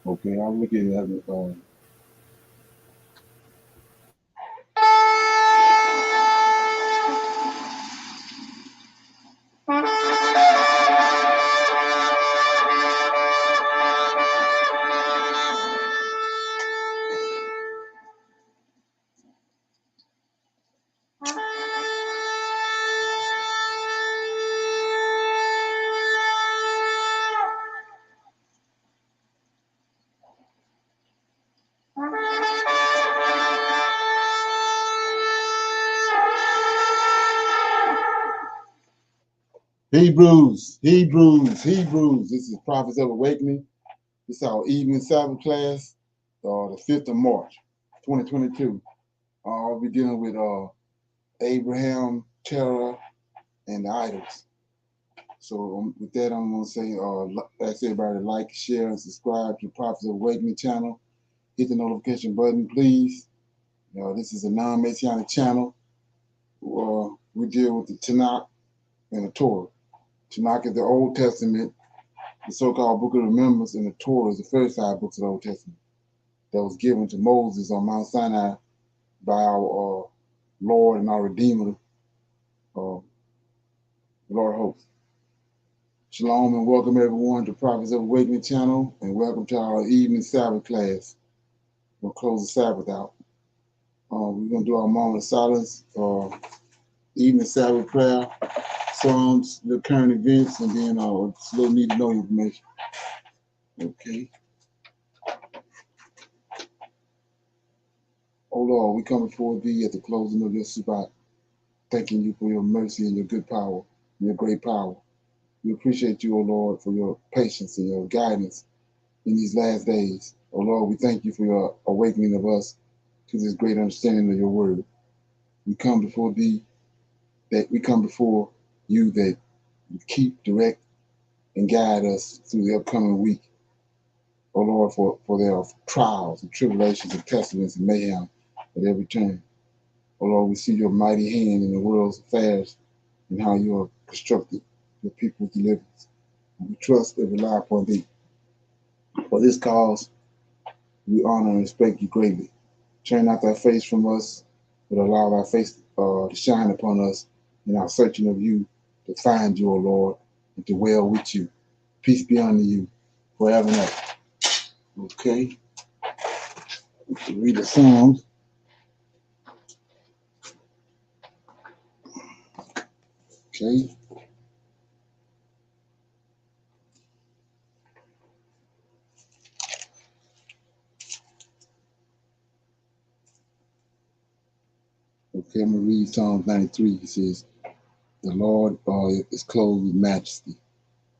Okay, I'll look at it as Hebrews. This is Prophets of Awakening. This is our evening Sabbath class, the 5th of March, 2022. I'll be dealing with Abraham, Terah, and the idols. So with that, I'm going to say, ask everybody to like, share, and subscribe to the Prophets of Awakening channel. Hit the notification button, please. This is a non-Messianic channel. We deal with the Tanakh and the Torah. Tanakh is the Old Testament, the so-called Book of Remembrance, and the Torah is the first 5 books of the Old Testament that was given to Moses on Mount Sinai by our Lord and our Redeemer, Lord of Hosts. Shalom and welcome everyone to Prophets of Awakening channel, and welcome to our evening Sabbath class. We'll close the Sabbath out. We're going to do our moment of silence, evening Sabbath prayer, Psalms, the current events, and then it's a little need to know information. Okay. Oh Lord, we come before thee at the closing of your Sabbath, thanking you for your mercy and your good power, and your great power. We appreciate you, O Lord, for your patience and your guidance in these last days. O Lord, we thank you for your awakening of us to this great understanding of your word. We come before thee, that you keep, direct, and guide us through the upcoming week. O Lord, for there are trials and tribulations and pestilence and mayhem at every turn. O Lord, we see your mighty hand in the world's affairs and how you have constructed your people's deliverance. We trust and rely upon thee. For this cause, we honor and respect you greatly. Turn not thy face from us, but allow thy face to shine upon us in our searching of you, to find you, O Lord, and to dwell with you. Peace be unto you forever and ever. Okay. Read the Psalms. Okay. Okay, I'm going to read Psalm 93. It says, the Lord is clothed with majesty.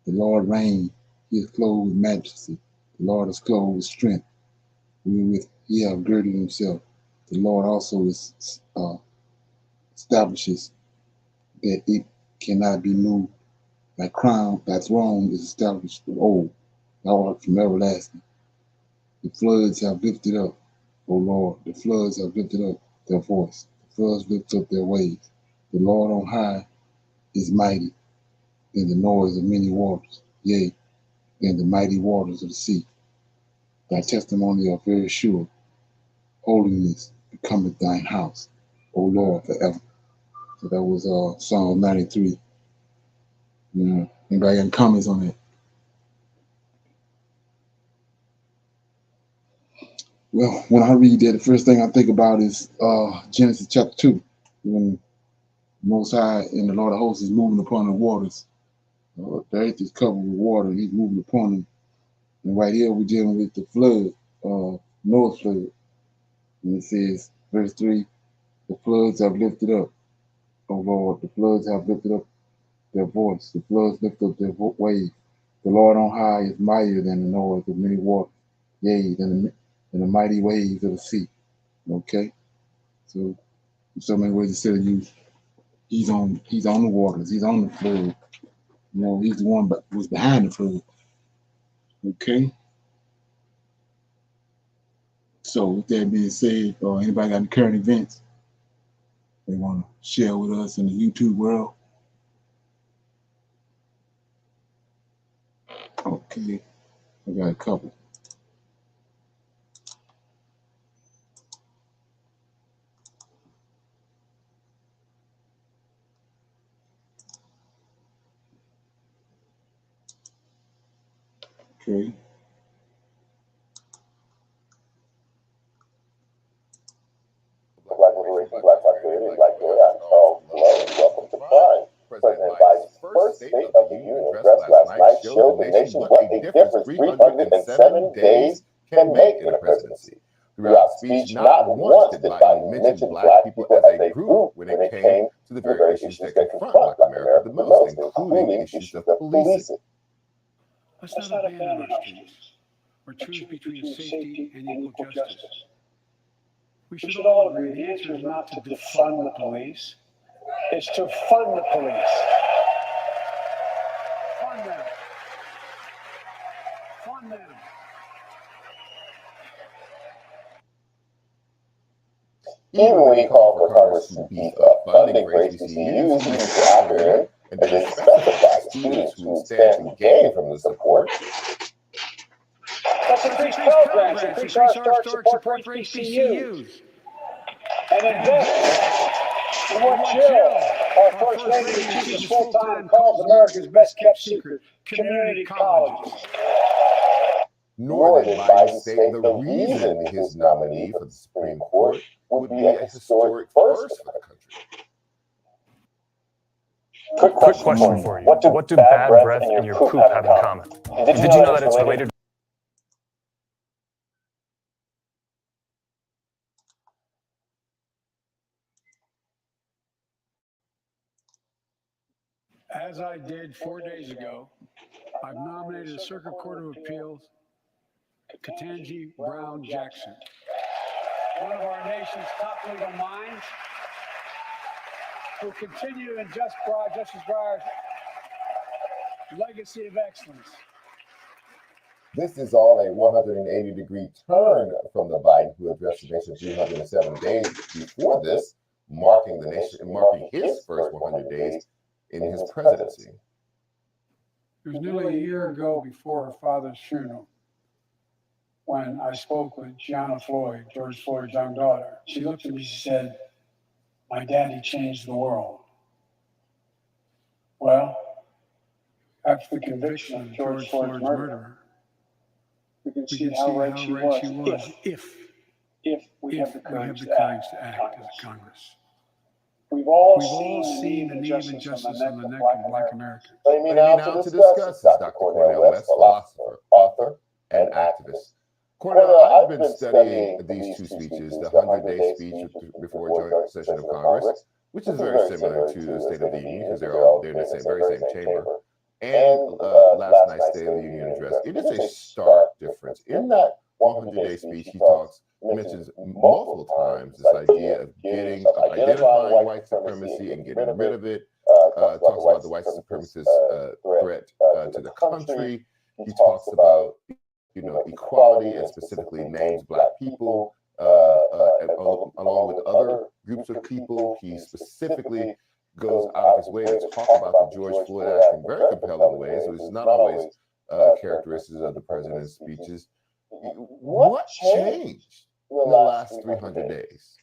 The Lord reigns. He is clothed with majesty. The Lord is clothed with strength. Wherewith he have girded himself. The Lord also establishes that it cannot be moved. Thy crown, thy throne is established of old. Thou art from everlasting. The floods have lifted up, O Lord. The floods have lifted up their voice. The floods lift up their waves. The Lord on high is mighty in the noise of many waters, yea, in the mighty waters of the sea. Thy testimony are very sure. Holiness becometh thine house, O Lord, forever. So that was Psalm 93. Anybody got any comments on that? Well, when I read that, the first thing I think about is Genesis chapter 2, when Most High and the Lord of Hosts is moving upon the waters. The earth is covered with water, and he's moving upon them. And right here, we're dealing with the flood, Noah's flood. And it says, verse 3, the floods have lifted up, O Lord, the floods have lifted up their voice. The floods lift up their wave. The Lord on high is mightier than the noise of many waters, yea, than the mighty waves of the sea. Okay? So, in so many ways, instead of you, he's on the waters, he's on the flood. He's the one who's behind the flood. Okay? So, with that being said, anybody got any current events they want to share with us in the YouTube world? Okay, I got a couple. Okay. Black liberation, black prosperity, black joy, I call love and welcome to Pride. President Biden's first State of the Union address last night showed the nation what a difference 307 days can make in a presidency. Throughout the speech, not once did Biden mention black people as a group when it came to the very issues that confront black America the most, including issues of policing. Let's not abandon our streets or choose between safety and equal justice. We should all agree the answer is not to defund the police, it's to fund the police. Fund them. Fund them. Even when he called for Congress to beef up funding for HBCUs, he used the acronym and didn't specify students who stand to gain from the support. Let's increase Pell Grants, increase our historic support for HBCUs. And invest in what Jill, our First Lady who teaches full-time, calls America's best-kept secret, community colleges. Nor did Biden state the reason his nominee for the Supreme Court would be a historic first for the country. Quick question for you. What do bad breath and your poop have in common? Did you know that it's related? As I did 4 days ago, I've nominated a Circuit Court of Appeals, Ketanji Brown Jackson, one of our nation's top legal minds, who continue in Justice Breyer's legacy of excellence. This is all a 180-degree turn from the Biden who addressed the nation 307 days before this, marking his first 100 days in his presidency. It was nearly a year ago before her father's funeral when I spoke with Gianna Floyd, George Floyd's young daughter. She looked at me, she said, "My daddy changed the world." Well, after the conviction of George Floyd's murderer, we can see how right she was if we have the courage to act as a Congress. We've all seen the need of injustice on the neck of Black Americans. Joining me now to discuss is Dr. Cornel West, philosopher, author, and activist. Cornel, I've been studying these two speeches, the 100-day speech before a joint session of Congress, which is very similar to the State of the Union because they're in the very same chamber, and last night's State of the Union address. It is a stark difference. In that 100-day speech, he mentions multiple times this idea of identifying white supremacy and getting rid of it. Talks about the white supremacist threat to the country. He talks about equality and specifically names Black people, along with other groups of people. He specifically goes out of his way to talk about the George Floyd Act in very compelling ways, which is not always characteristics of the president's speeches. What changed in the last 300 days?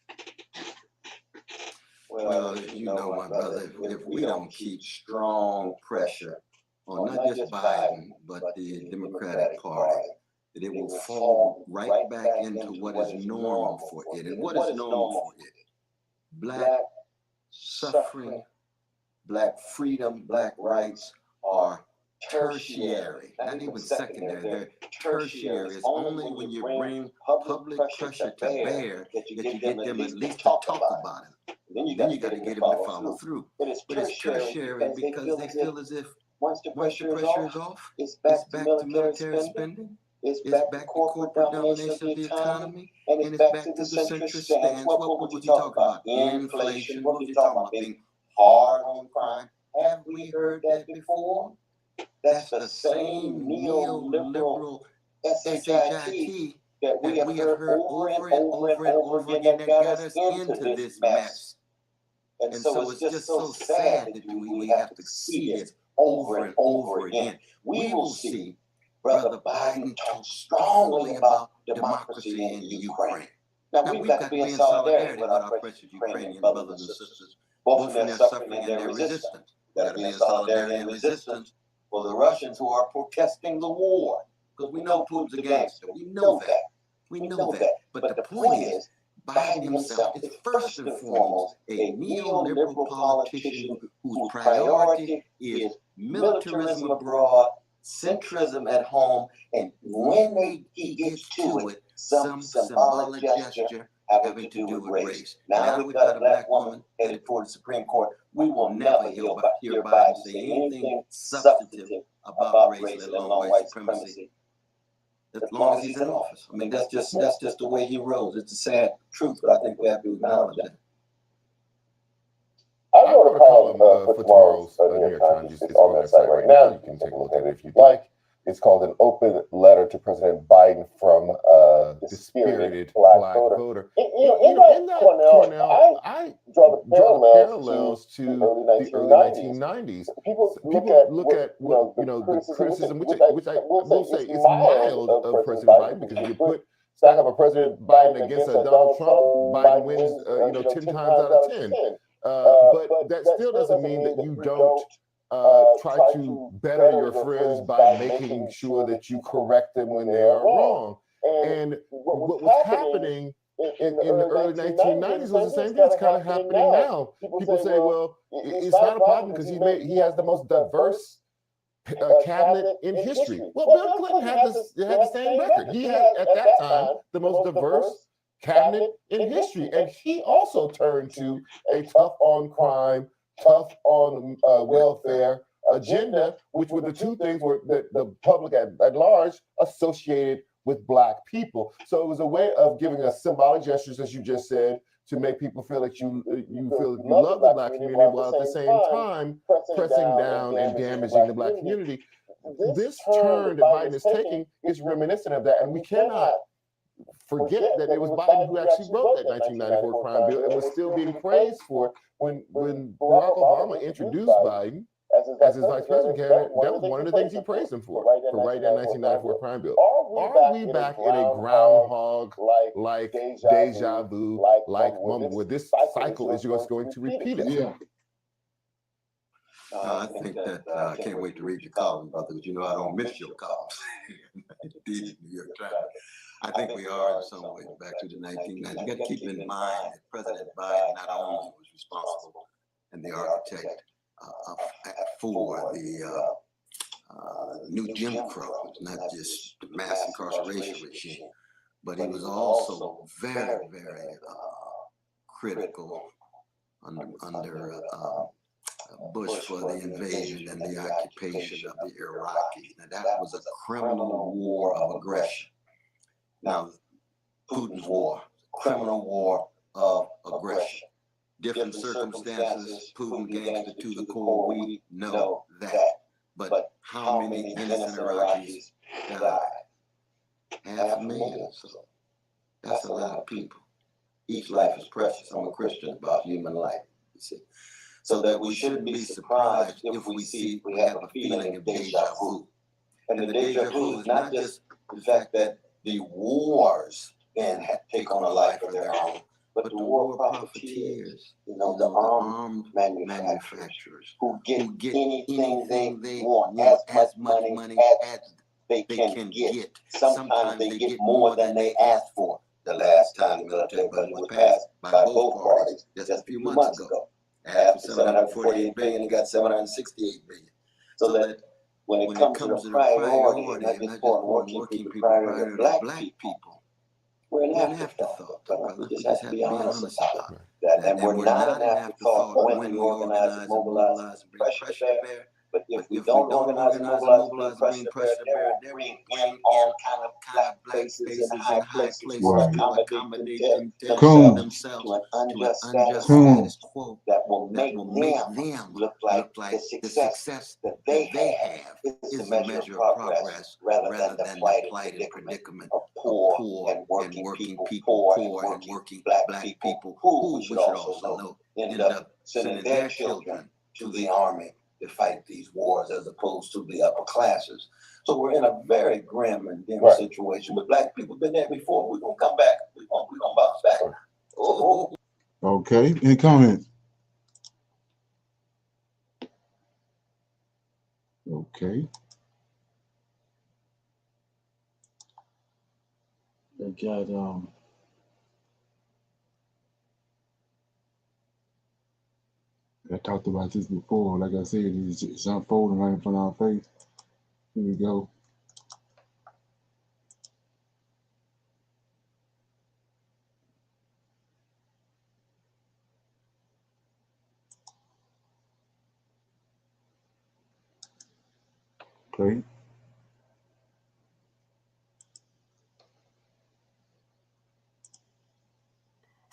Well, my brother, if we don't keep strong pressure on not just Biden, but the Democratic Party, that it will fall right back into what is normal for it. And what is normal for it? Black suffering, Black freedom, Black rights are tertiary, not even secondary, they're tertiary. It's only when you bring public pressure to bear that you get them at least to talk about it. Then you got to get them to follow through. But it's tertiary because they feel as if once the pressure is off, it's back to military spending, it's back to corporate domination of the economy, and it's back to the centrist stance. What was he talking about? Inflation. What was he talking about? Being hard on crime. Have we heard that before? That's the same neoliberal SHIT that we have heard over and over again that got us into this mess. And so it's just so sad that we have to see this over and over again. We will see Brother Biden talk strongly about democracy in Ukraine. Now we've got to be in solidarity with our precious Ukrainian brothers and sisters, both in their suffering and their resistance. We've got to be in solidarity and resistance for the Russians who are protesting the war. because we know Putin's a gangster. We know that. We know that. But the point is, Biden himself is first and foremost a neoliberal politician whose priority is militarism abroad, centrism at home, and when he gets to it, some symbolic gesture having to do with race. Now we've got a black woman headed for the Supreme Court. We will never hear Biden say anything substantive about race, let alone white supremacy, as long as he's in office. I mean, that's just the way he rolls. It's a sad truth, but I think we have to acknowledge that. I wrote a column for tomorrow's New York Times. It's on that site right now. You can take a look at it if you'd like. It's called An Open Letter to President Biden from Dispirited Black Voter. In that, Cornell, I draw the parallels to the early 1990s. People look at the criticism, which I will say is mild of President Biden, because if you stack up a President Biden against a Donald Trump, Biden wins 10 times out of 10. But that still doesn't mean that you don't try to better your friends by making sure that you correct them when they are wrong. And what was happening in the early 1990s was the same thing that's kind of happening now. People say, well, it's not a problem because he has the most diverse cabinet in history. Well, Bill Clinton had the same record. He had, at that time, the most diverse cabinet in history. And he also turned to a tough on crime, tough on welfare agenda, which were the two things that the public at large associated with Black people. So it was a way of giving us symbolic gestures, as you just said, to make people feel that you love the Black community, while at the same time pressing down and damaging the Black community. This turn that Biden is taking is reminiscent of that, and we cannot forget that it was Biden who actually wrote that 1994 crime bill and was still being praised for it. When Barack Obama introduced Biden as his vice president candidate, that was one of the things he praised him for writing that 1994 crime bill. Are we back in a groundhog-like deja vu-like moment where this cycle is just going to repeat itself? I think that I can't wait to read your column, brother, because you know I don't miss your columns. Indeed, New York Times. I think we are in some way back to the 1990s. You got to keep in mind that President Biden not only was responsible and the architect for the new Jim Crow, not just the mass incarceration regime, but he was also very, very critical under Bush for the invasion and the occupation of the Iraqis. Now that was a criminal war of aggression. Now, Putin's war, criminal war of aggression. Different circumstances, Putin gangster to the core, we know that. But how many innocent Iraqis died? 500,000. So that's a lot of people. Each life is precious. I'm a Christian about human life, you see. So that we shouldn't be surprised if we have a feeling of deja vu. And the deja vu is not just the fact that the wars then take on a life of their own, but the war profiteers, the armed manufacturers who get anything they want, as much money as they can get. Sometimes they get more than they asked for. The last time the military budget was passed by both parties, just a few months ago. Asked for $748 billion, and got $768 billion. So that when it comes to the priority, not just for working people, priority of Black people, we're an afterthought, brother. We just have to be honest about that. And we're not an afterthought when we organize, mobilize, and bring pressure to bear. But if we don't organize, mobilize, and bring pressure to bear, then we in all kind of Black places and high places to accommodate themselves to an unjust status quo that will make them look like the success that they have is a measure of progress rather than the plighted predicament of poor and working people, poor and working Black people who, we should also know, end up sending their children to the army to fight these wars as opposed to the upper classes. So we're in a very grim and dim situation. But Black people have been there before. We're going to come back. We're going to bounce back. Oh. Okay. Any comments? Okay. got I talked about this before. Like I said, it's unfolding right in front of our face. Here we go. Okay.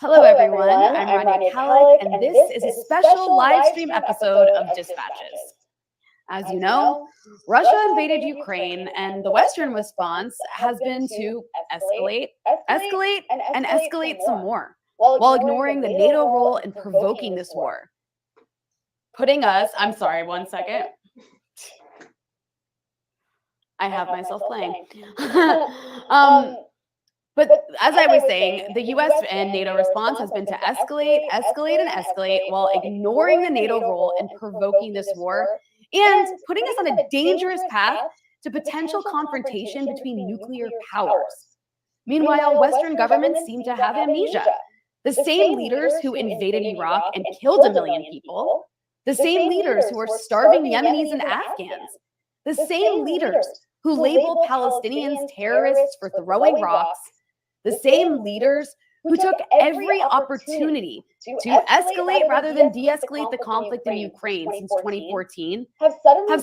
Hello, everyone. I'm Rania Kalik, and this is a special live stream episode of Dispatches. As you know, Russia invaded Ukraine, and the Western response has been to escalate, and escalate some more, while ignoring the NATO role in provoking this war. Putting us, I'm sorry, one second. I have myself playing. But as I was saying, the US and NATO response has been to escalate, while ignoring the NATO role in provoking this war and putting us on a dangerous path to potential confrontation between nuclear powers. Meanwhile, Western governments seem to have amnesia. The same leaders who invaded Iraq and killed 1 million people, the same leaders who are starving Yemenis and Afghans, the same leaders who label Palestinians terrorists for throwing rocks, the same leaders who took every opportunity to escalate rather than de-escalate the conflict in Ukraine since 2014 have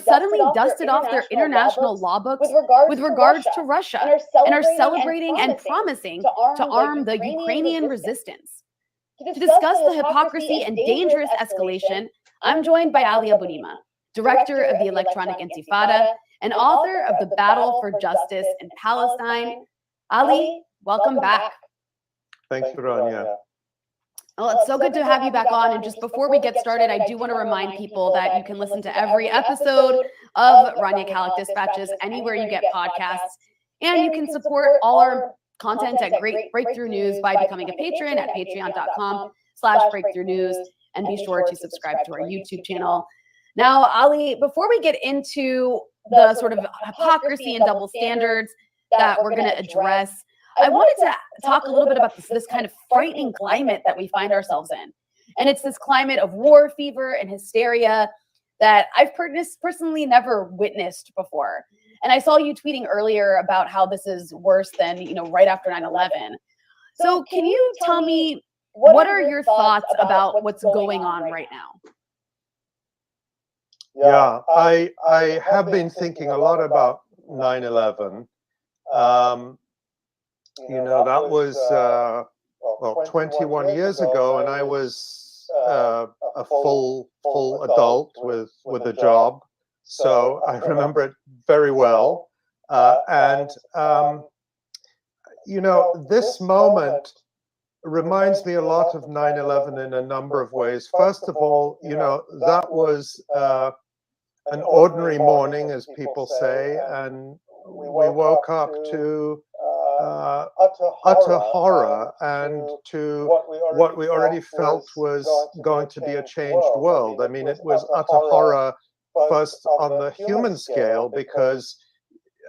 suddenly dusted off their international law books with regards to Russia and are celebrating and promising to arm the Ukrainian resistance. To discuss the hypocrisy and dangerous escalation, I'm joined by Ali Abunimah, director of the Electronic Intifada and author of The Battle for Justice in Palestine. Ali, welcome back. Thanks, Rania. Well, it's so good to have you back on. And just before we get started, I do want to remind people that you can listen to every episode of Rania Kalik Dispatches anywhere you get podcasts. And you can support all our content at Great Breakthrough News by becoming a patron at patreon.com/breakthrough news. And be sure to subscribe to our YouTube channel. Now, Ali, before we get into the sort of hypocrisy and double standards that we're going to address, I wanted to talk a little bit about this kind of frightening climate that we find ourselves in. And it's this climate of war fever and hysteria that I've personally never witnessed before. And I saw you tweeting earlier about how this is worse than, right after 9/11. So can you tell me, what are your thoughts about what's going on right now? Yeah, I have been thinking a lot about 9/11. That was 21 years ago, and I was a full adult with a job, so I remember it very well. This moment reminds me a lot of 9/11 in a number of ways. First of all, that was an ordinary morning, as people say, and we woke up to utter horror and to what we already felt was going to be a changed world. I mean, it was utter horror first on the human scale, because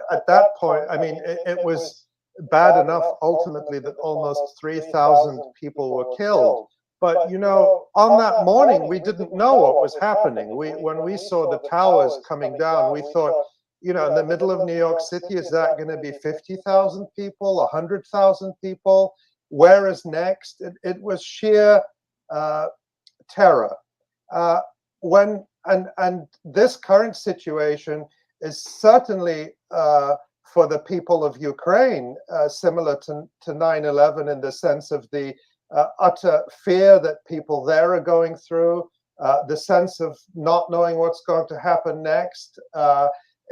at that point, I mean, it was bad enough ultimately that almost 3,000 people were killed. But, on that morning, we didn't know what was happening. When we saw the towers coming down, we thought, in the middle of New York City, is that going to be 50,000 people, 100,000 people? Where is next? It was sheer terror. And this current situation is certainly for the people of Ukraine similar to 9/11 in the sense of the utter fear that people there are going through, the sense of not knowing what's going to happen next.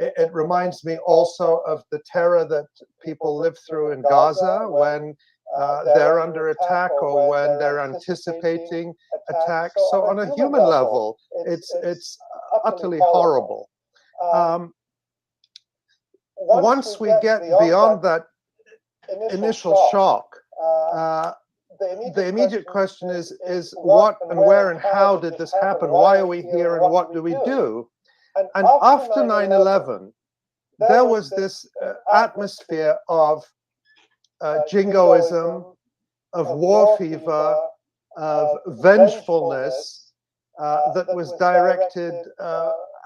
It reminds me also of the terror that people live through in Gaza when they're under attack or when they're anticipating attacks. So on a human level, it's utterly horrible. Once we get beyond that initial shock, the immediate question is what and where and how did this happen? Why are we here and what do we do? And after 9/11, there was this atmosphere of jingoism, of war fever, of vengefulness that was directed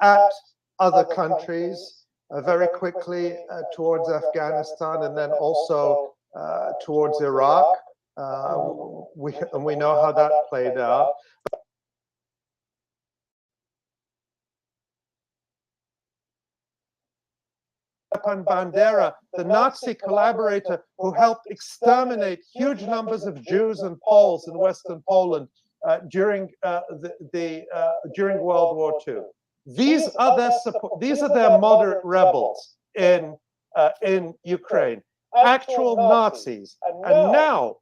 at other countries very quickly towards Afghanistan and then also towards Iraq. We know how that played out. Bandera, the Nazi collaborator who helped exterminate huge numbers of Jews and Poles in Western Poland during World War II. These are their moderate rebels in Ukraine, actual Nazis. And now,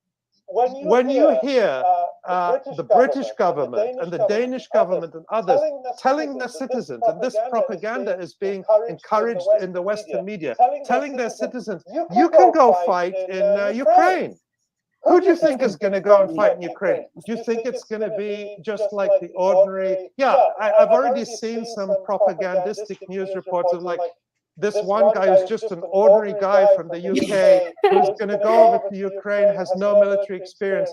when you hear the British government and the Danish government and others telling their citizens, and this propaganda is being encouraged in the Western media, telling their citizens, you can go fight in Ukraine. Who do you think is going to go and fight in Ukraine? Do you think it's going to be just like the ordinary? Yeah, I've already seen some propagandistic news reports of like, this one guy who's just an ordinary guy from the UK who's going to go over to Ukraine, has no military experience.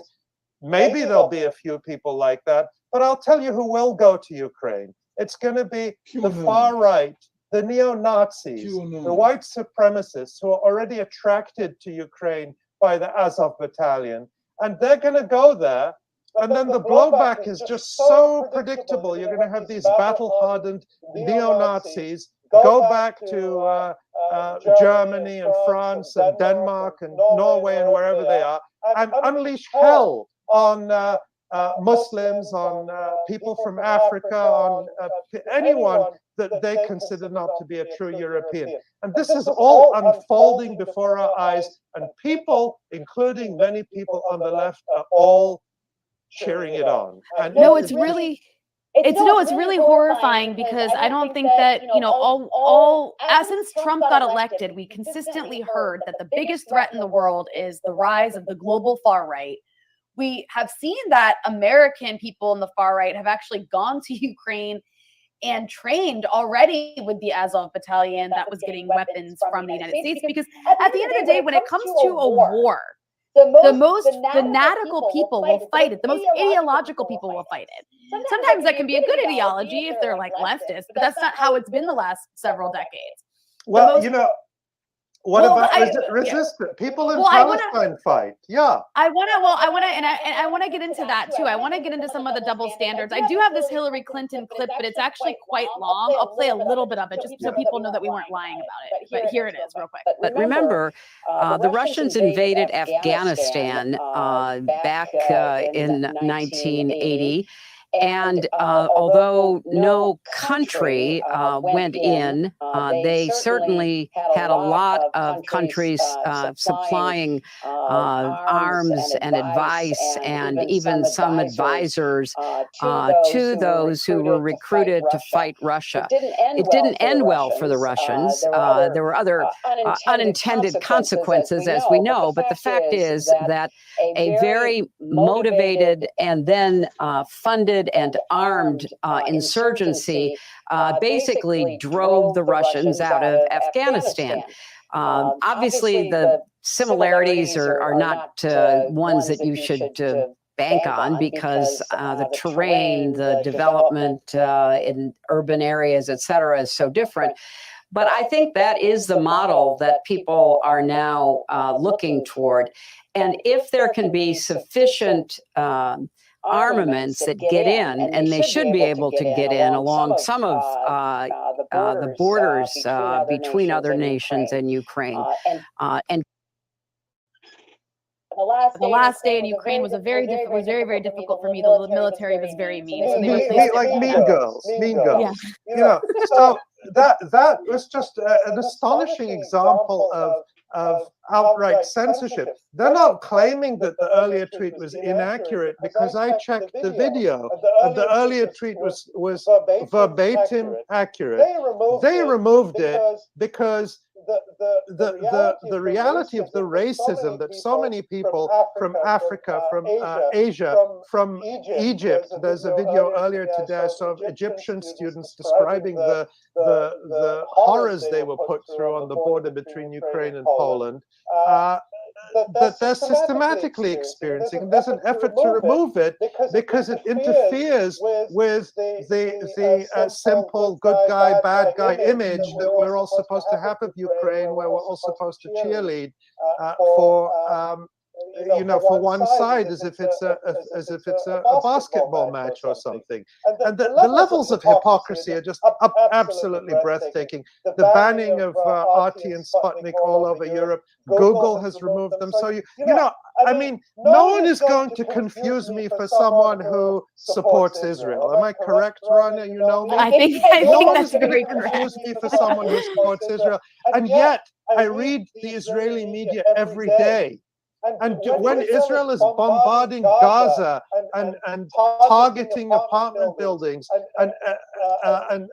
Maybe there'll be a few people like that, but I'll tell you who will go to Ukraine. It's going to be the far right, the neo-Nazis, the white supremacists who are already attracted to Ukraine by the Azov battalion. And they're going to go there. And then the blowback is just so predictable. You're going to have these battle-hardened neo-Nazis go back to Germany and France and Denmark and Norway and wherever they are, and unleash hell on Muslims, on people from Africa, on anyone that they consider not to be a true European. And this is all unfolding before our eyes, and people, including many people on the left, are all cheering it on. And no, it's really horrifying, because I don't think that, since Trump got elected, we consistently heard that the biggest threat in the world is the rise of the global far right. We have seen that American people in the far right have actually gone to Ukraine and trained already with the Azov battalion that was getting weapons from the United States, because at the end of the day, when it comes to a war, the most fanatical people will fight it. The most ideological people will fight it. Sometimes that can be a good ideology if they're like leftist, but that's not how it's been the last several decades. Well, what about resistance? People in Palestine fight. Yeah. I want to get into that too. I want to get into some of the double standards. I do have this Hillary Clinton clip, but it's actually quite long. I'll play a little bit of it just so people know that we weren't lying about it. But here it is real quick. But remember, the Russians invaded Afghanistan back in 1980. And although no country went in, they certainly had a lot of countries supplying arms and advice, and even some advisors to those who were recruited to fight Russia. It didn't end well for the Russians. There were other unintended consequences, as we know, but the fact is that a very motivated and then funded and armed insurgency basically drove the Russians out of Afghanistan. Obviously, the similarities are not ones that you should bank on, because the terrain, the development in urban areas, et cetera, is so different. But I think that is the model that people are now looking toward. And if there can be sufficient armaments that get in, and they should be able to get in along some of the borders between other nations and Ukraine. And the last day in Ukraine was very, very difficult for me. The military was very mean. So they were like mean girls. Yeah. So that was just an astonishing example of outright censorship. They're not claiming that the earlier tweet was inaccurate, because I checked the video, and the earlier tweet was verbatim accurate. They removed it because the reality of the racism that so many people from Africa, from Asia, from Egypt. There's a video earlier today I saw of Egyptian students describing the horrors they were put through on the border between Ukraine and Poland. that they're systematically experiencing. And there's an effort to remove it because it interferes with the simple good guy, bad guy image that we're all supposed to have of Ukraine, where we're all supposed to cheerlead for for one side, as if it's a basketball match or something. And the levels of hypocrisy are just absolutely breathtaking. The banning of RT and Sputnik all over Europe. Google has removed them. So I mean, no one is going to confuse me for someone who supports Israel. Am I correct, Rania? You know me. I think that's very correct. Confuse me for someone who supports Israel, and yet I read the Israeli media every day. And when Israel is bombarding Gaza and targeting apartment buildings and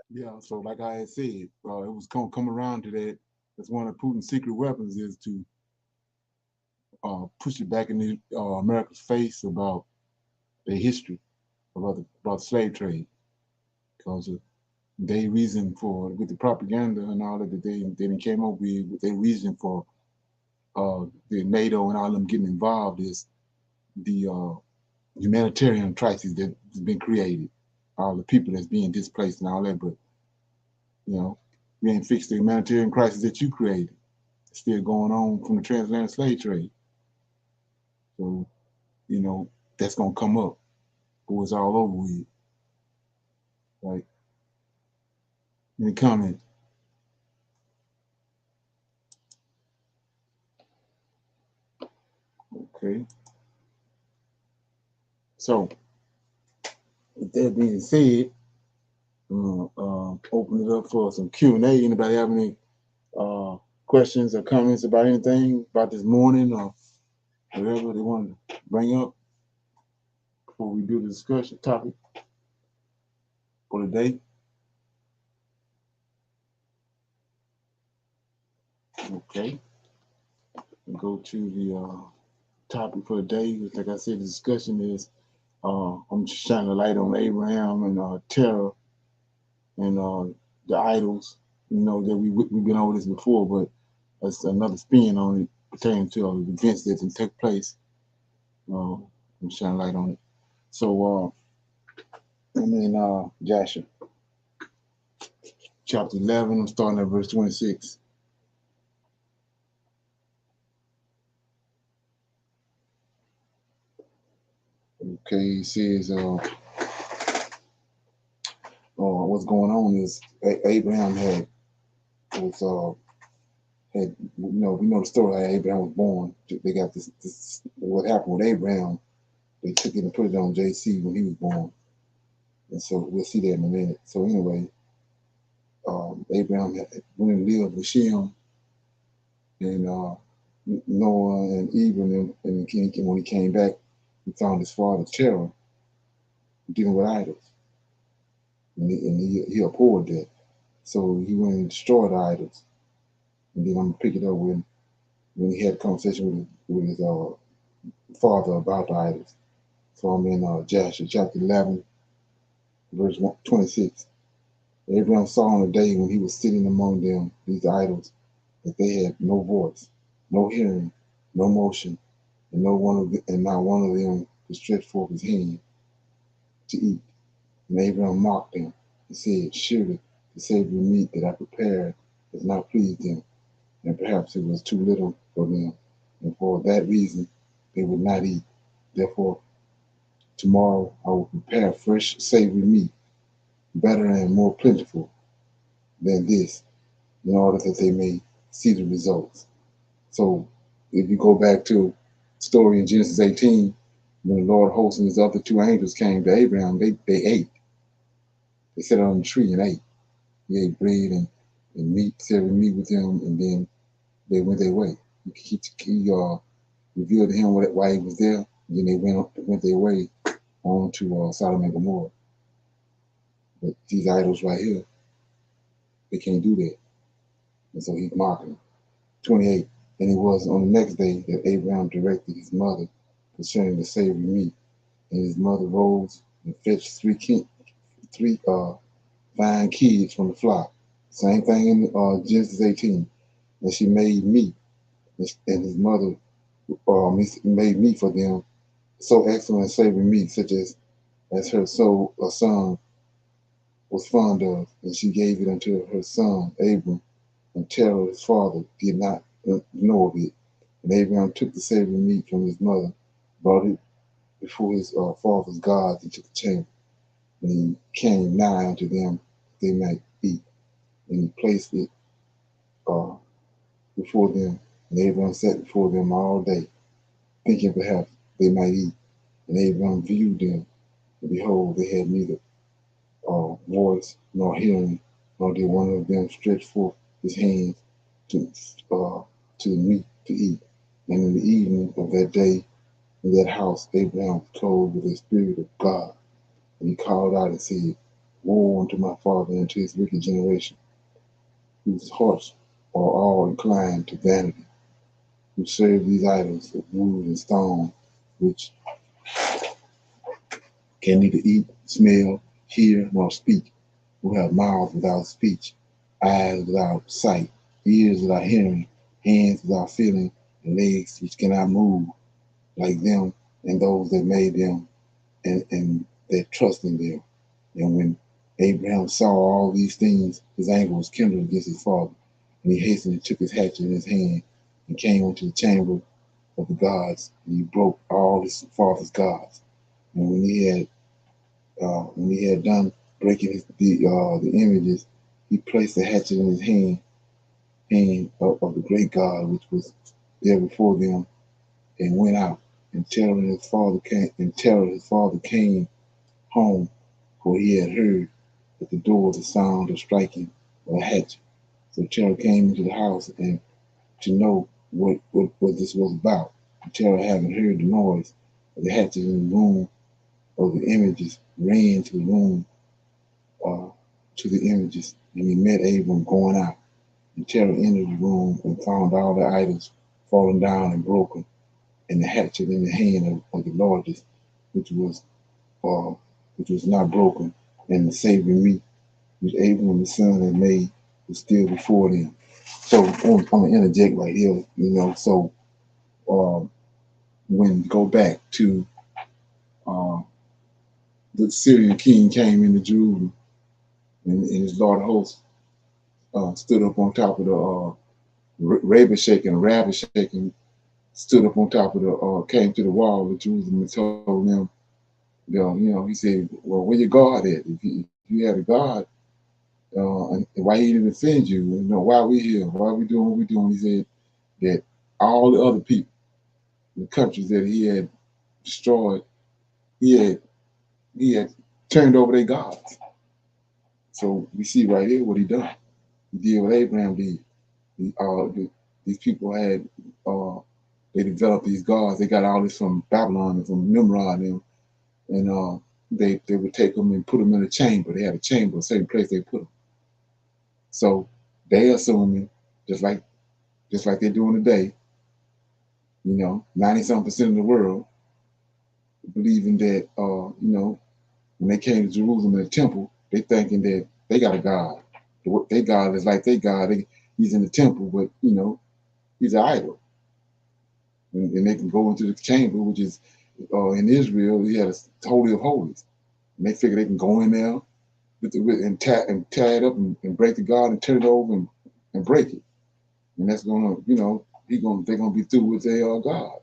yeah, so like I had said, it was gonna come around to that. That's one of Putin's secret weapons, is to push it back in America's face about their history, about the slave trade, because their reason for, with the propaganda and all that they came up with their reason for the NATO and all them getting involved is the humanitarian crisis that's been created, all the people that's being displaced and all that. But you ain't fixed the humanitarian crisis that you created. It's still going on from the transatlantic slave trade. So that's gonna come up, or it's all over with. Like, any comment? Okay. So, with that being said, open it up for some Q&A. Anybody have any questions or comments about anything about this morning or whatever they want to bring up before we do the discussion topic for the day? Okay. We'll go to the topic for the day. Like I said, the discussion is I'm just shining a light on Abraham and terror and the idols. That we've been over this before, but that's another spin on it pertaining to the events that didn't take place. I'm shining a light on it. So Joshua, chapter 11, I'm starting at verse 26. Okay, he says, what's going on is Abraham we know the story how Abraham was born. They got this what happened with Abraham. They took it and put it on JC when he was born. And so we'll see that in a minute. So anyway, Abraham went and lived with Shem and Noah and Eve, and when he came back, he found his father Terah dealing with idols. And he abhorred that. So he went and destroyed the idols. And then I'm going to pick it up when he had a conversation with his father about the idols. So I'm in Joshua chapter 11, verse 26. Abraham saw on the day when he was sitting among them, these idols, that they had no voice, no hearing, no motion, and not one of them could stretch forth his hand to eat. And Abraham mocked them and said, surely the savory meat that I prepared has not pleased them, and perhaps it was too little for them, and for that reason they would not eat. Therefore, tomorrow I will prepare fresh savory meat, better and more plentiful than this, in order that they may see the results. So if you go back to the story in Genesis 18, when the Lord host and his other two angels came to Abraham, they ate. They sat on the tree and ate. He ate bread and meat, savory meat with them, and then they went their way. He revealed to him why he was there, and then they went their way on to Sodom and Gomorrah. But these idols right here, they can't do that. And so he's mocking them. 28, and it was on the next day that Abraham directed his mother concerning the savory meat. And his mother rose and fetched three fine kids from the flock. Same thing in Genesis 18. And she made meat. And his mother made meat for them, so excellent and savory meat, such as her soul or son was fond of, and she gave it unto her son Abram, and Terah his father did not know of it. And Abraham took the savory meat from his mother, brought it before his father's gods into the chamber, and he came nigh unto them that they might eat, and he placed it before them, and Abraham sat before them all day, thinking perhaps they might eat. And Abraham viewed them, and behold, they had neither voice nor hearing, nor did one of them stretch forth his hands to the meat to eat. And in the evening of that day, in that house, Abraham was clothed with the Spirit of God. And he called out and said, Woe unto my father and to his wicked generation, whose hearts are all inclined to vanity, who serve these idols of wood and stone, which can neither eat, smell, hear, nor speak, who have mouths without speech, eyes without sight, ears without hearing, hands without feeling, and legs which cannot move, like them and those that made them and that trust in them. And when Abraham saw all these things, his anger was kindled against his father, and he hastily took his hatchet in his hand and came into the chamber of the gods, and he broke all his father's gods. And when he had done breaking the images, he placed the hatchet in his hand of the great God which was there before them, and went out. And Terah his father came home, for he had heard at the door the sound of striking of a hatchet. So Terah came into the house and to know what this was about. And Terah, having heard the noise of the hatchet in the room of the images, ran to the room to the images, and he met Abram going out. And Terah entered the room and found all the idols fallen down and broken, and the hatchet in the hand of the largest, which was not broken, and the savory meat which Abram the son had made was still before them. So I'm gonna interject right here, So when you go back to the Syrian king came into Jerusalem, and his Lord host stood up on top of the Rabbi stood up on top of came to the wall of Jerusalem and told them, he said, well, where your God at? If you had a God, and why he didn't defend you? Why are we here? Why are we doing what we're doing? He said that all the other people, the countries that he had destroyed, he had turned over their gods. So we see right here what he done. He did what Abraham did. These people had they developed these gods. They got all this from Babylon and from Nimrod and they would take them and put them in a chamber. They had a chamber, a certain place they put them. So they assuming just like they're doing today, 90-something% of the world believing that when they came to Jerusalem in the temple, they thinking that they got a God. Their God is like their God. He's in the temple, but he's an idol. And they can go into the chamber, which is in Israel, he had a Holy of Holies. And they figure they can go in there and tie it up and break the God and turn it over and break it. And that's gonna, they're gonna be through with their God.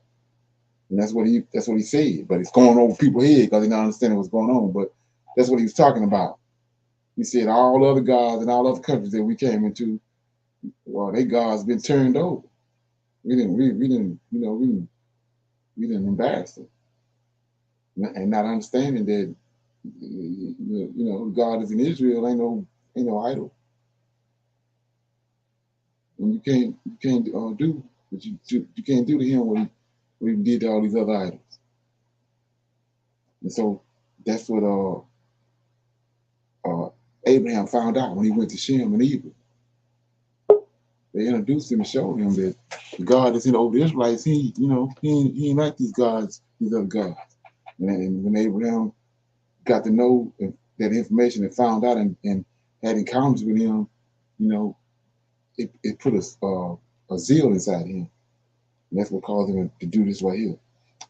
And that's what he said. But it's going over people's head because they're not understanding what's going on. But that's what he was talking about. He said all other gods and all other countries that we came into, well, their gods been turned over. We didn't embarrass them. And not understanding that God is in Israel, ain't no idol. And you can't do what you can't do to him what he did to all these other idols. And so that's what Abraham found out when he went to Shem and Eber. They introduced him and showed him that God is in over the Israelites. He ain't like these gods, these other gods. And when Abraham got to know that information and found out and had encounters with him, it put a zeal inside him. And that's what caused him to do this right here.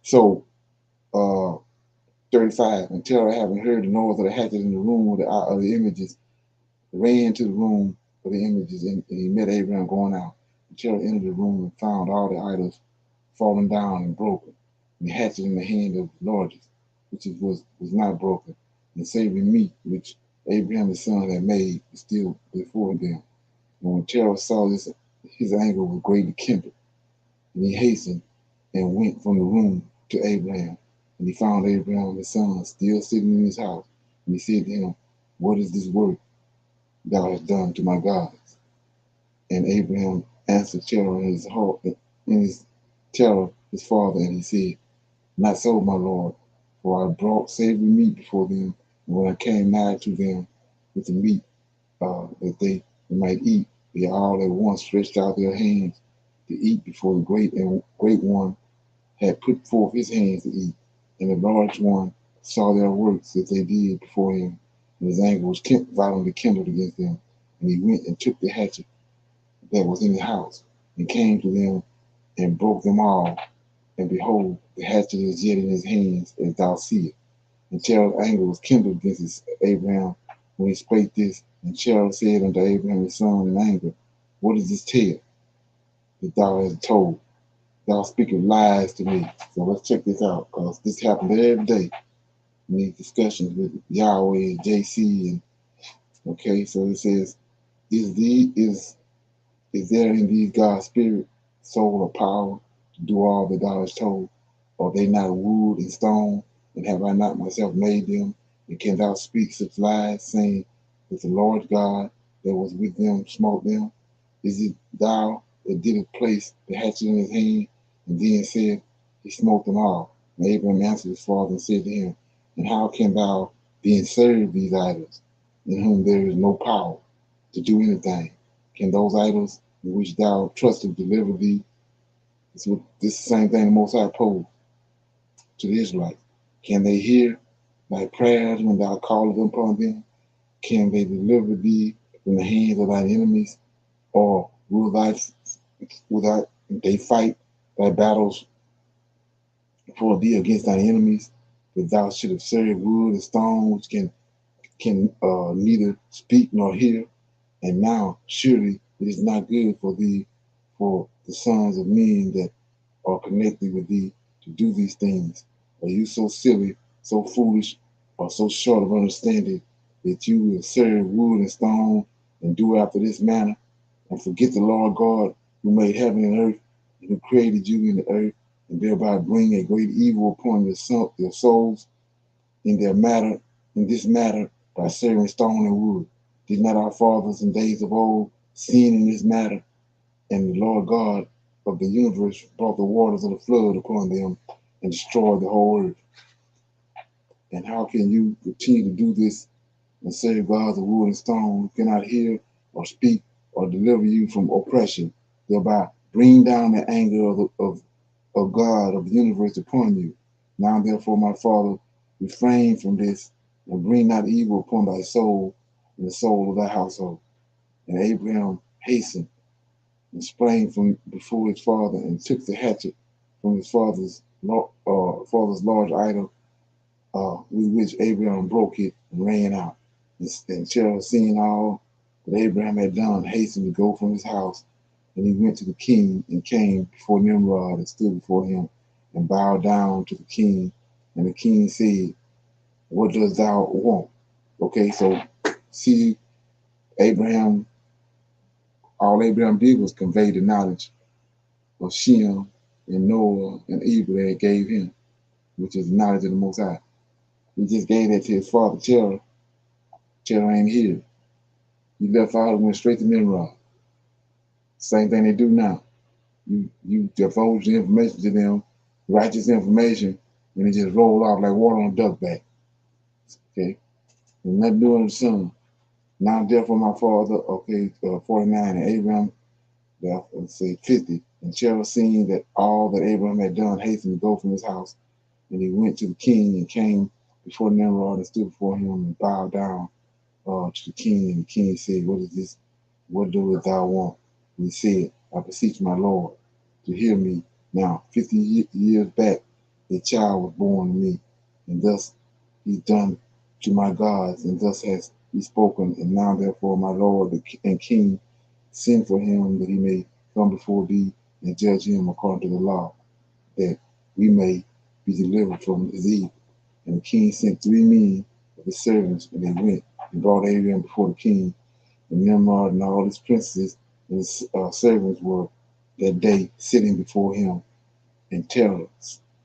So, 35, and Terah, having heard the noise of the hatchet in the room of the images, ran to the room of the images, and he met Abraham going out. And Terah entered the room and found all the idols fallen down and broken, and the hatchet in the hand of the largest, which was not broken, and savory meat, which Abraham his son had made, was still before them. And when Terah saw this, his anger was greatly kindled, and he hastened and went from the room to Abraham. And he found Abraham his son still sitting in his house. And he said to him, "What is this work thou hast done to my gods?" And Abraham answered Terah in his heart, Terah his father, and he said, "Not so, my lord, for I brought savory meat before them, and when I came nigh to them with the meat that they might eat, they all at once stretched out their hands to eat before the great one had put forth his hands to eat. And the large one saw their works that they did before him, and his anger was violently kindled against them. And he went and took the hatchet that was in the house, and came to them, and broke them all. And behold, the hatchet is yet in his hands, as thou seest. And Terah's anger was kindled against Abraham when he spake this. And Terah said unto Abraham his son in anger, "What is this tale that thou hast told? Thou speakest lies to me." So let's check this out, because this happens every day in these discussions with Yahweh, JC, and okay. So it says, "Is there in these God's spirit, soul, or power to do all that thou hast told? Are they not wood and stone? And have I not myself made them? And can thou speak such lies, saying that the Lord God that was with them smote them? Is it thou that didst place the hatchet in his hand, and then said, He smote them all?" And Abraham answered his father and said to him, "And how can thou then serve these idols, in whom there is no power to do anything? Can those idols in which thou trustest deliver thee?" This is the same thing the Most High posed to the Israelites. Can they hear thy prayers when thou callest upon them? Can they deliver thee from the hands of thine enemies? Or will they fight thy battles for thee against thine enemies, that thou shouldst serve wood and stone, which can neither speak nor hear? And now surely it is not good for thee, for the sons of men that are connected with thee, to do these things. Are you so silly, so foolish, or so short of understanding, that you will serve wood and stone, and do after this manner, and forget the Lord God, who made heaven and earth, and who created you in the earth, and thereby bring a great evil upon your souls in this matter, by serving stone and wood? Did not our fathers in days of old sin in this matter? And the Lord God of the universe brought the waters of the flood upon them and destroyed the whole earth. And how can you continue to do this and serve gods of wood and stone, who cannot hear or speak or deliver you from oppression, thereby bring down the anger of God of the universe upon you? Now therefore, my father, refrain from this, and bring not evil upon thy soul and the soul of thy household. And Abraham hastened and sprang from before his father, and took the hatchet from his father's large idol, with which Abraham broke it, and ran out. And Terah, seeing all that Abraham had done, hastened to go from his house. And he went to the king, and came before Nimrod, and stood before him, and bowed down to the king. And the king said, "What dost thou want?" Okay, so see, all Abraham did was convey the knowledge of Shem and Noah and Eber that gave him, which is the knowledge of the Most High. He just gave that to his father, Terah. Terah ain't here. He left out and went straight to Nimrod. Same thing they do now. You divulge the information to them, righteous information, and it just roll off like water on a duck back. Okay? And nothing doing the son. Now therefore my father, 49, and Abraham, let's say 50. And Terah, seeing that all that Abraham had done, hastened to go from his house. And he went to the king, and came before Nimrod, and stood before him, and bowed down to the king. And the king said, "What is this? What doest thou want?" And he said, "I beseech my lord to hear me Now 50 years back, a child was born to me, and thus he done to my gods, and thus has he spoken. And now therefore, my Lord and King, send for him that he may come before thee and judge him according to the law, that we may be delivered from his evil. And the king sent 3 men of his servants, and they went and brought Abraham before the king. And Nimrod and all his princes and his servants were that day sitting before him, and terror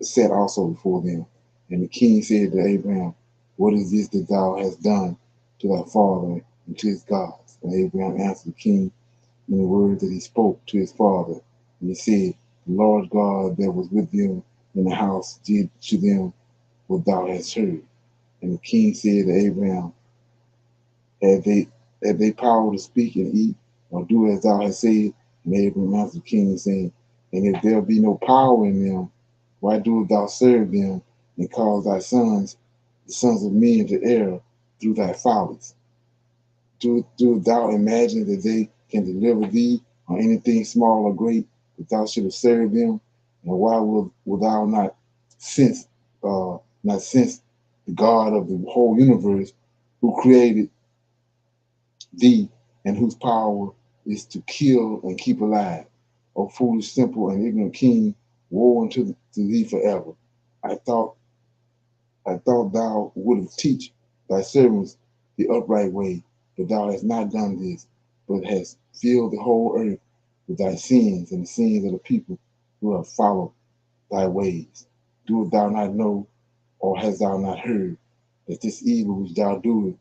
sat also before them. And the king said to Abraham, what is this that thou hast done to thy father and to his gods? And Abraham answered the king in the word that he spoke to his father. And he said, the Lord God that was with them in the house did to them what thou hast heard. And the king said to Abraham, have they power to speak and eat, or do as thou hast said? And Abraham answered the king, saying, and if there be no power in them, why doest thou serve them, and cause thy sons, the sons of men, to err through thy follies? Do thou imagine that they can deliver thee on anything small or great, that thou shouldst serve them? And why will thou not sense the God of the whole universe, who created thee, and whose power is to kill and keep alive? O foolish, simple, and ignorant king, woe unto thee forever. I thought thou wouldst teach thy servants the upright way, but thou hast not done this, but hast filled the whole earth with thy sins and the sins of the people who have followed thy ways. Doest thou not know, or hast thou not heard, that this evil which thou doest,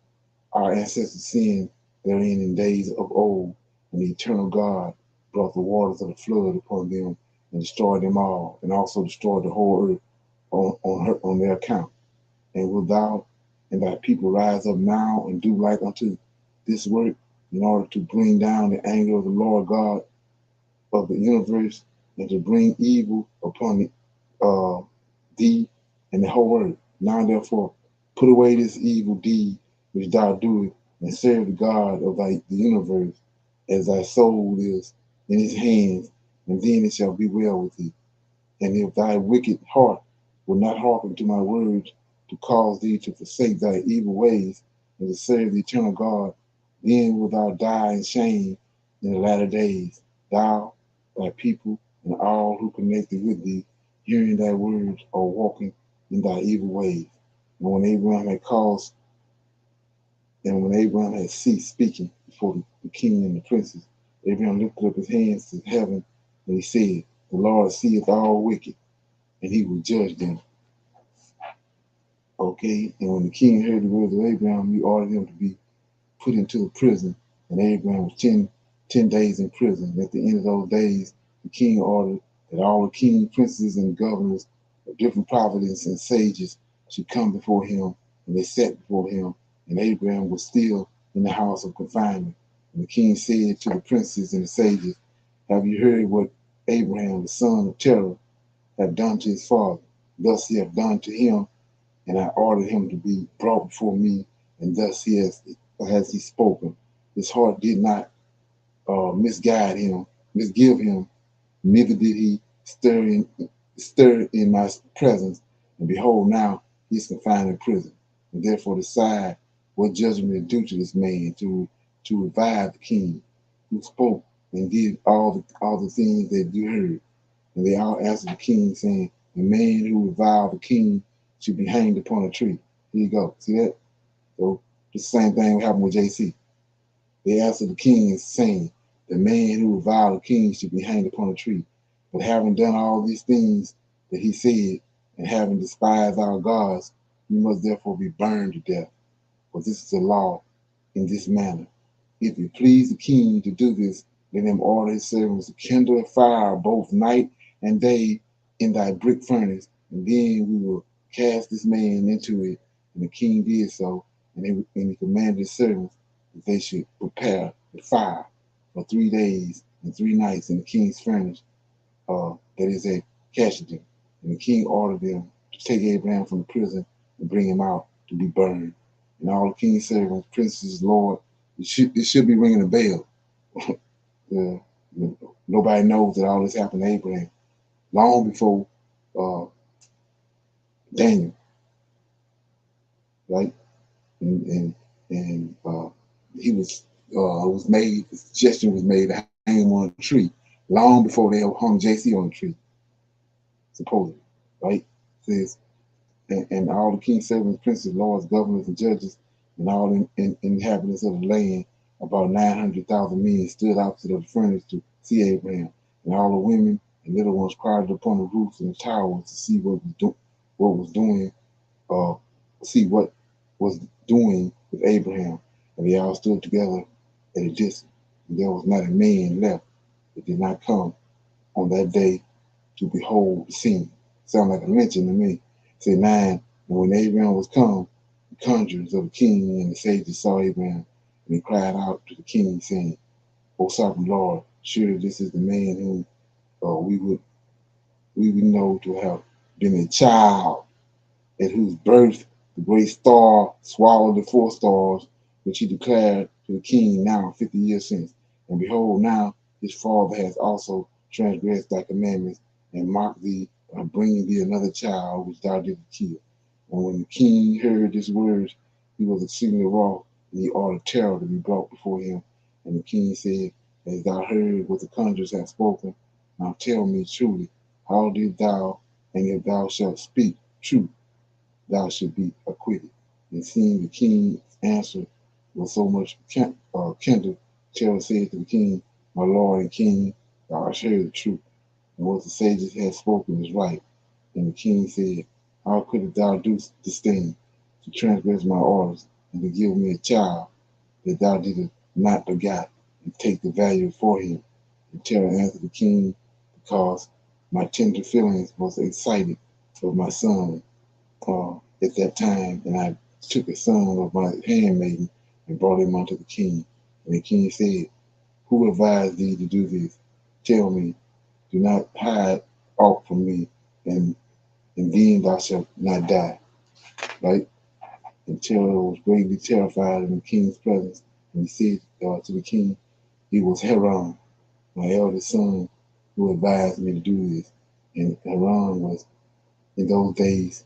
our ancestors sinned therein in days of old, and the eternal God brought the waters of the flood upon them and destroyed them all, and also destroyed the whole earth on their account? And wilt thou and thy people rise up now and do like unto this work, in order to bring down the anger of the Lord God of the universe, and to bring evil upon thee and the whole earth? Now therefore put away this evil deed which thou doest, and serve the God of the universe, as thy soul is in his hands, and then it shall be well with thee. And if thy wicked heart will not hearken to my words, to cause thee to forsake thy evil ways, and to serve the eternal God, then wilt thou die in shame in the latter days, thou, thy people, and all who connected with thee, hearing thy words or walking in thy evil ways. And when Abraham had ceased speaking before the king and the princes, Abraham lifted up his hands to heaven, and he said, the Lord seeth all wicked, and he will judge them. Okay, and when the king heard the words of Abraham, he ordered him to be put into a prison, and Abraham was 10 days in prison. And at the end of those days, the king ordered that all the king, princes, and governors of different provinces and sages should come before him, and they sat before him, and Abraham was still in the house of confinement. And the king said to the princes and the sages, have you heard what Abraham, the son of Terah, have done to his father? Thus he hath done to him, and I ordered him to be brought before me, and thus has he spoken. His heart did not misgive him, neither did he stir in my presence. And behold, now he is confined in prison. And therefore decide what judgment is due to this man, to revive the king, who spoke and did all the things that you heard. And they all answered the king, saying, the man who reviled the king should be hanged upon a tree. Here you go. See that? So the same thing happened with JC. They answered the king, saying, the man who reviled the king should be hanged upon a tree. But having done all these things that he said, and having despised our gods, we must therefore be burned to death. For this is the law in this manner. If it please the king to do this, let him order his servants to kindle a fire both night and day in thy brick furnace, and then we will cast this man into it. And the king did so, and he commanded his servants that they should prepare the fire for 3 days and 3 nights in the king's furnace, that is at Kashidim. And the king ordered them to take Abraham from the prison and bring him out to be burned. And all the king's servants, princes, lord, it should be ringing a bell. Nobody knows that all this happened to Abraham. long before Daniel, right? And he was made, the suggestion was made to hang him on a tree long before they hung JC on a tree, supposedly, right? It says, and all the king's servants, princes, lords, governors, and judges, and all inhabitants of the land, about 900,000 men, stood opposite of the furnace to see Abraham. And all the women and little ones crowded upon the roofs and the towers to see what was doing with Abraham. And they all stood together at a distance. And there was not a man left that did not come on that day to behold the scene. Sound like a lynching to me. Say 9, and when Abraham was come, the conjurers of the king and the sages saw Abraham, and they cried out to the king, saying, O sovereign Lord, surely this is the man whom we would know to have been a child, at whose birth the great star swallowed the 4 stars, which he declared to the king now 50 years since. And behold, now his father has also transgressed thy commandments, and mocked thee by bringing thee another child, which thou didst kill. And when the king heard these words, he was exceedingly wroth, and he ordered terror to be brought before him. And the king said, As thou heard what the conjurers have spoken, now tell me truly, how did thou, and if thou shalt speak truth, thou shalt be acquitted. And seeing the king's answer was so much kindled, terror said to the king, My lord and king, thou hast heard the truth, and what the sages have spoken is right. And the king said, How couldst thou do this thing, to transgress my orders, and to give me a child that thou didst not begot, and take the value for him? And terror answered the king, Because my tender feelings was excited for my son at that time, and I took a son of my handmaiden and brought him unto the king. And the king said, Who advised thee to do this? Tell me, do not hide aught from me, and then thou shalt not die. Right? And Terah was greatly terrified in the king's presence, and he said to the king, It was Haran, my eldest son, who advised me to do this. And Haran was in those days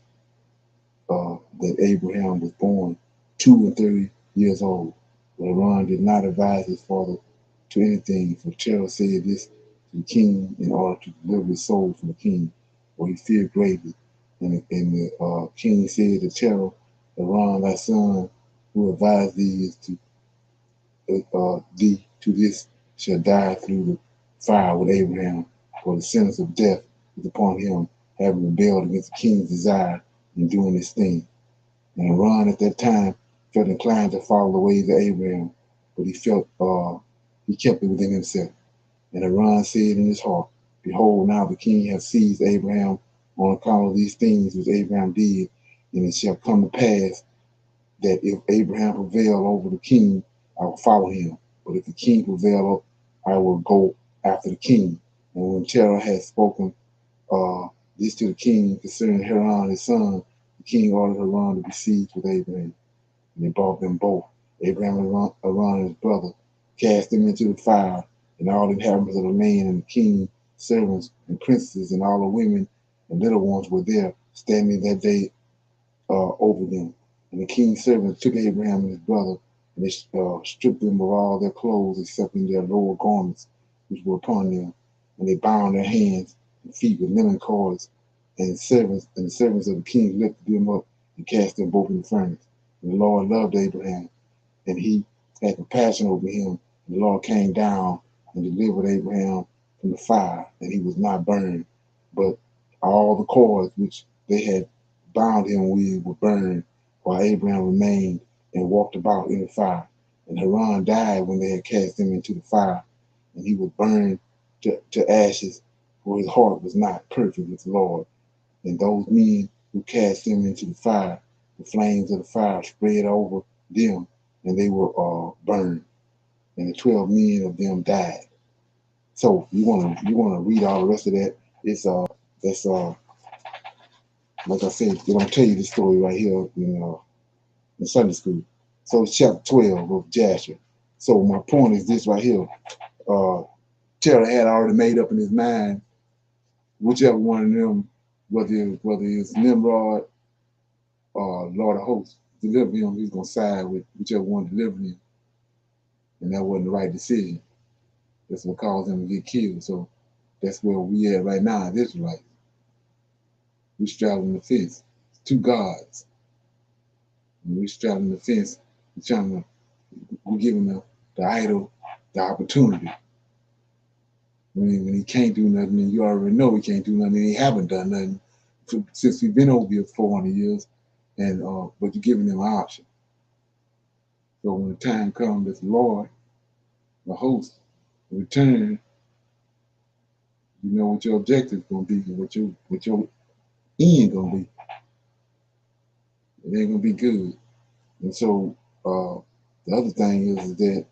that Abraham was born 32 years old. But Haran did not advise his father to anything, for Terah said this to the king in order to deliver his soul from the king, for he feared greatly. And the king said to Terah, Haran, thy son, who advised thee to this, shall die through the fire with Abraham, for the sentence of death is upon him, having rebelled against the king's desire in doing this thing. And Haran at that time felt inclined to follow the ways of Abraham, but he kept it within himself. And Haran said in his heart, Behold, now the king hath seized Abraham on account of these things which Abraham did, and it shall come to pass that if Abraham prevail over the king, I will follow him. But if the king prevail, I will go after the king. And when Terah had spoken this to the king concerning Haran his son, the king ordered Haran to be seized with Abraham. And they brought them both, Abraham and Haran his brother, cast them into the fire, and all the inhabitants of the land and the king, servants and princes and all the women and little ones were there, standing that day over them. And the king's servants took Abraham and his brother, and they stripped them of all their clothes except in their lower garments which were upon them, and they bound their hands and feet with linen cords, and the servants of the king lifted them up and cast them both in the furnace. And the Lord loved Abraham, and he had compassion over him. And the Lord came down and delivered Abraham from the fire, and he was not burned, but all the cords which they had bound him with were burned, while Abraham remained and walked about in the fire. And Haran died when they had cast him into the fire, and he was burned to ashes, for his heart was not perfect with the Lord. And those men who cast him into the fire, the flames of the fire spread over them, and they were burned. And the 12 men of them died. So you wanna read all the rest of that. It's that's like I said, they don't tell you this story right here in Sunday school. So it's chapter 12 of Jasher. So my point is this right here. Terah had already made up in his mind whichever one of them, whether it's Nimrod or Lord of Hosts, deliver him, he's gonna side with whichever one delivered him. And that wasn't the right decision. That's what caused him to get killed. So that's where we at right now as Israelites. We straddling the fence. It's two gods. And we straddling the fence. We're giving the idol the opportunity. When he can't do nothing, and you already know he can't do nothing, and he haven't done nothing since we've been over here 400 years, and but you're giving them an option. So when the time comes that the Lord, the host, return, you know what your objective is gonna be, and what your end gonna be. It ain't gonna be good. And so the other thing is that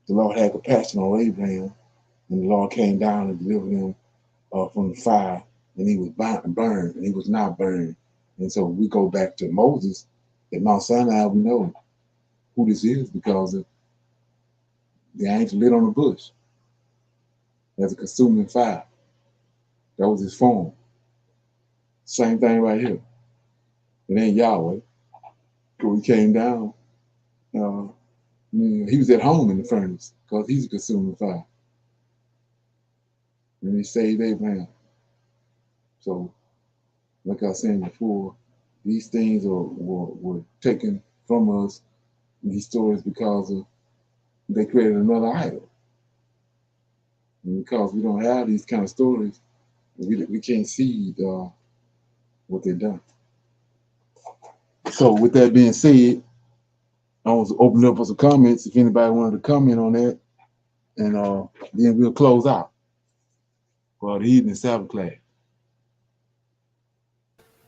the Lord had compassion on Abraham, and the Lord came down and delivered him from the fire, and he was burned, and he was not burned. And so we go back to Moses at Mount Sinai. We know who this is because of the angel lit on the bush as a consuming fire. That was his form. Same thing right here. It ain't Yahweh. When he came down, he was at home in the furnace because he's a consuming fire. And he saved Abraham. So, like I was saying before, these things were taken from us, these stories, because of they created another idol. And because we don't have these kind of stories, we can't see what they've done. So with that being said, I want to open up for some comments if anybody wanted to comment on that, and then we'll close out for the evening Sabbath class.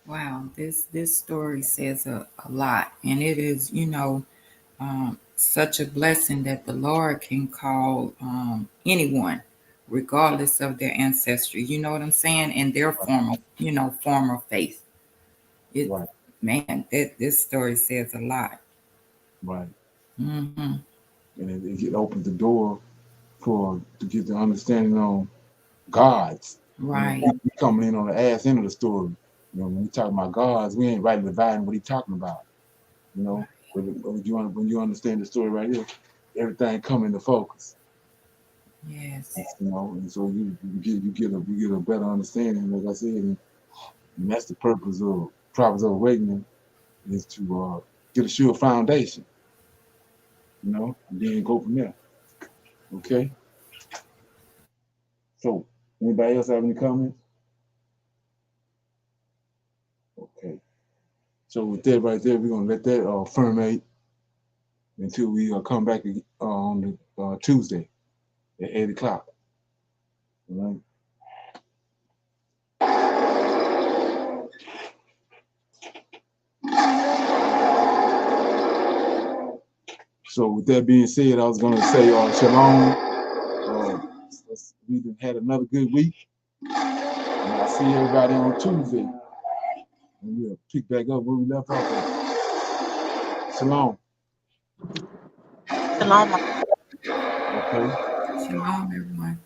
Wow, this story says a lot, and it is, such a blessing that the Lord can call anyone, regardless of their ancestry. You know what I'm saying? And their form of faith. Right. Man, this story says a lot. Right. Mm-hmm. And it opens the door to get the understanding on gods. Right. We coming in on the ass end of the story. When we talk about gods, we ain't rightly dividing what he's talking about. But when you understand the story right here, everything come into focus. Yes. And so you get a better understanding, like I said, and that's the purpose of Prophets of Awakening, is to get a sure foundation. And then go from there. Okay. So, anybody else have any comments? Okay. So with that right there, we're gonna let that ferment until we come back on the Tuesday at 8 o'clock. All right. So with that being said, I was gonna say shalom. We had another good week, and I'll see everybody on Tuesday, and we'll pick back up where we left off at. Shalom. Shalom. Okay. Shalom, everyone.